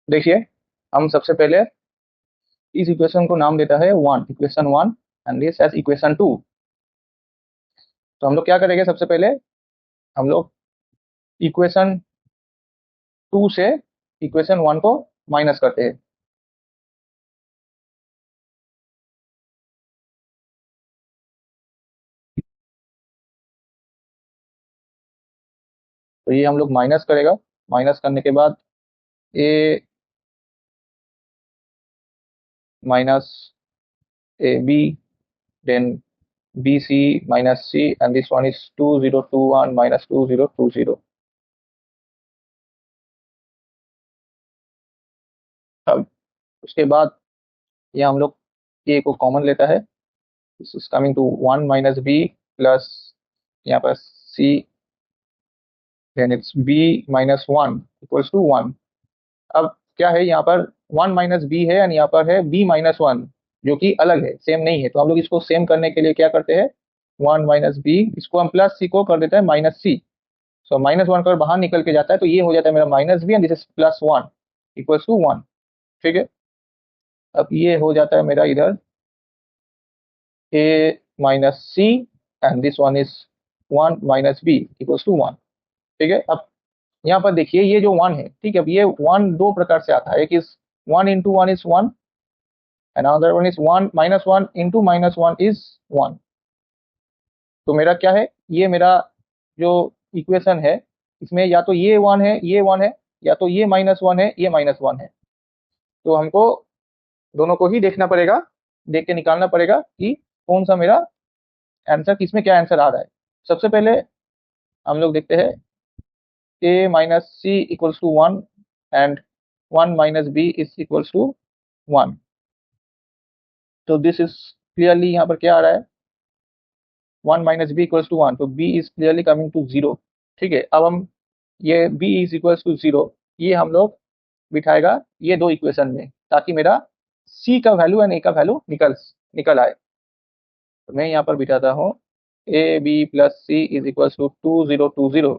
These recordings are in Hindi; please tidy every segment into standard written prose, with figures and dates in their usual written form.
देखिए, हम सबसे पहले इस इक्वेशन को नाम देता है one, equation one, and this as equation two. तो हम लोग क्या करेंगे, सबसे पहले हम लोग इक्वेशन टू से इक्वेशन वन को माइनस करते हैं। तो ये हम लोग माइनस करेगा, माइनस करने के बाद a minus a b, then b c minus c, and this one is 2021 minus 2020। अब उसके बाद ये हम लोग ए को कॉमन लेता है, this is coming to one minus b plus यहाँ पर c, then it's b minus one equals to one. अब क्या है, यहाँ पर वन माइनस बी है एंड यहाँ पर है बी माइनस वन, जो कि अलग है, सेम नहीं है। तो हम लोग इसको सेम करने के लिए क्या करते हैं, वन माइनस बी, इसको हम प्लस सी को कर देते हैं माइनस सी। सो माइनस वन कर बाहर निकल के जाता है, तो ये हो जाता है मेरा minus b and this is plus one equals to one. ठीक है, अब ये हो जाता है मेरा इधर a minus c, and this one is one minus b equals to one. ठीक है, अब यहाँ पर देखिए ये जो वन है, ठीक है, अब ये वन दो प्रकार से आता है, एक is one into one is one, another one is 1 minus 1 into minus 1 is 1। तो मेरा क्या है, ये मेरा जो इक्वेशन है, इसमें या तो ये 1 है, ये 1 है, या तो ये माइनस 1 है, ये माइनस 1 है। तो हमको दोनों को ही देखना पड़ेगा, देख के निकालना पड़ेगा कि कौन सा मेरा आंसर, किसमें क्या आंसर आ रहा है। सबसे पहले हम लोग देखते हैं a minus c equals to one and one minus b is equals to one. तो दिस इज क्लियरली यहाँ पर क्या आ रहा है, one minus b equals to one, तो b is clearly coming to zero. ठीक है, अब हम ये b is equals to zero, ये हम लोग बिठाएगा ये दो इक्वेशन में, ताकि मेरा सी का वैल्यू एंड ए का वैल्यू निकल निकल आए। तो मैं यहाँ पर बिठाता हूँ a b plus C is equals to 2020,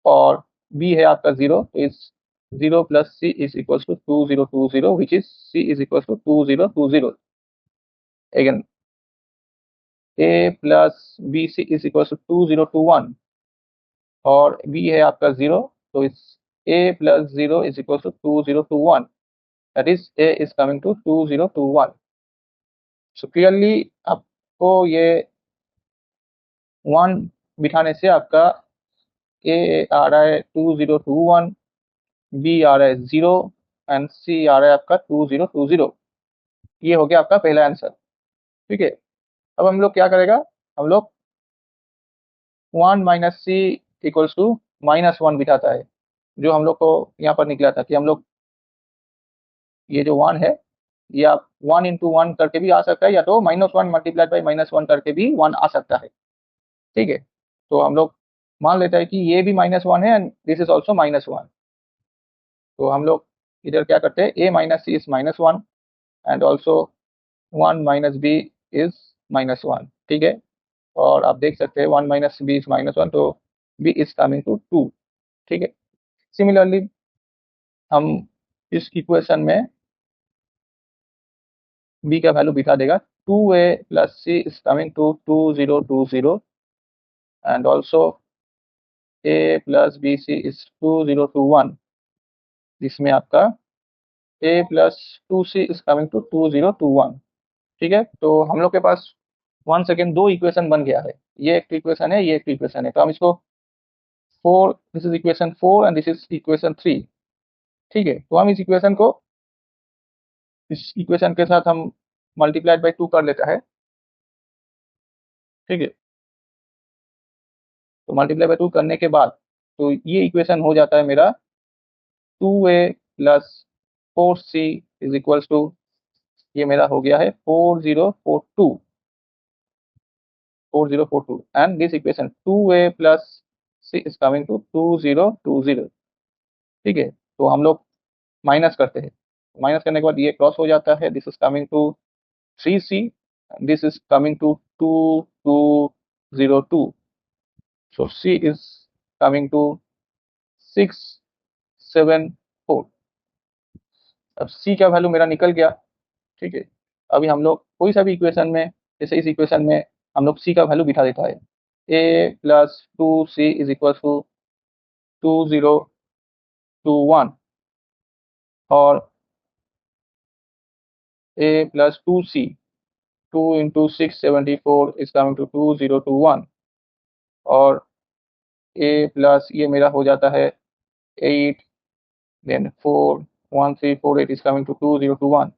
और बी है आपका जीरो, तो इस zero plus C is equals to 2020, which is c is equals to 2020। Again a plus b c is equals to 2021, और बी है आपका जीरो, तो इस a plus zero is equal to 2021, that is a is coming to 2021। So clearly आपको ये वन बिठाने से आपका ए आ रहा है 2021, बी आ रहा है जीरो, एंड सी आ रहा है आपका 2020। ये हो गया आपका पहला आंसर। ठीक है, अब हम लोग क्या करेगा, हम लोग one minus c equals to minus one बिठाता है, जो हम लोग को यहाँ पर निकला था कि हम लोग ये जो वन है, ये आप वन इंटू वन करके भी आ सकता है, या तो minus one multiplied by minus one करके भी वन आ सकता है। ठीक है, तो हम लोग मान लेते हैं कि ये भी माइनस वन है and this is also minus one. तो हम लोग इधर क्या करते हैं, a minus c is minus one and also one minus b is minus one. ठीक है, और आप देख सकते हैं one minus b is minus one, तो b is coming to two. ठीक है, सिमिलरली हम इस इक्वेशन में बी का वैल्यू बिठा देगा, two A plus C is coming to 2020, and also a plus b c is 2021, जिसमें आपका a plus two c is coming to 2021। ठीक है, तो हम लोग के पास वन सेकेंड दो इक्वेशन बन गया है, ये एक इक्वेशन है, ये एक इक्वेशन है। तो हम इसको four, this is equation four and this is equation three. ठीक है, तो हम इस इक्वेशन को इस इक्वेशन के साथ हम मल्टीप्लाइड बाई टू कर लेता है। ठीक है, तो मल्टीप्लाई बाई टू करने के बाद तो ये इक्वेशन हो जाता है मेरा two A plus four C is equals to, ये मेरा हो गया है 4042 and this equation two A plus C is coming to 2020। ठीक है, तो हम लोग माइनस करते हैं, माइनस करने के बाद ये क्रॉस हो जाता है, this is coming to three C, this is coming to 2202। So C is coming to 674। अब सी का वैल्यू मेरा निकल गया, ठीक है। अभी हम लोग कोई सा भी इक्वेशन में, जैसे इस इक्वेशन में हम लोग सी का वैल्यू बिठा देता है, a plus 2c is equal to 2021, और a plus 2c, 2 into 674 is coming to 2021, और a प्लस ये मेरा हो जाता है 8, देन 4 1348 इज कमिंग टू 2021,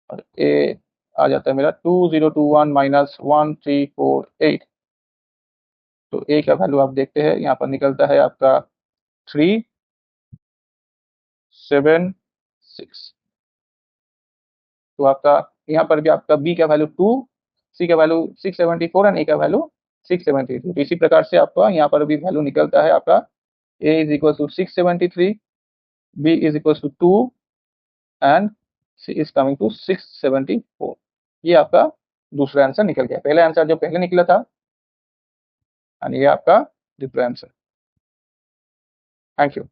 और a आ जाता है मेरा 2021 माइनस 1348। तो a का वैल्यू आप देखते हैं यहाँ पर निकलता है आपका 376। तो आपका यहाँ पर भी आपका b का वैल्यू 2, c का वैल्यू 674 एंड a का वैल्यू 673। तो इसी प्रकार से आपका यहाँ पर भी वैल्यू निकलता है आपका a is equal to 673, b is equal to 2 and c is coming to 674। ये आपका दूसरा आंसर निकल गया। पहला आंसर जो पहले निकला था, एंड ये आपका दूसरा आंसर। Thank you.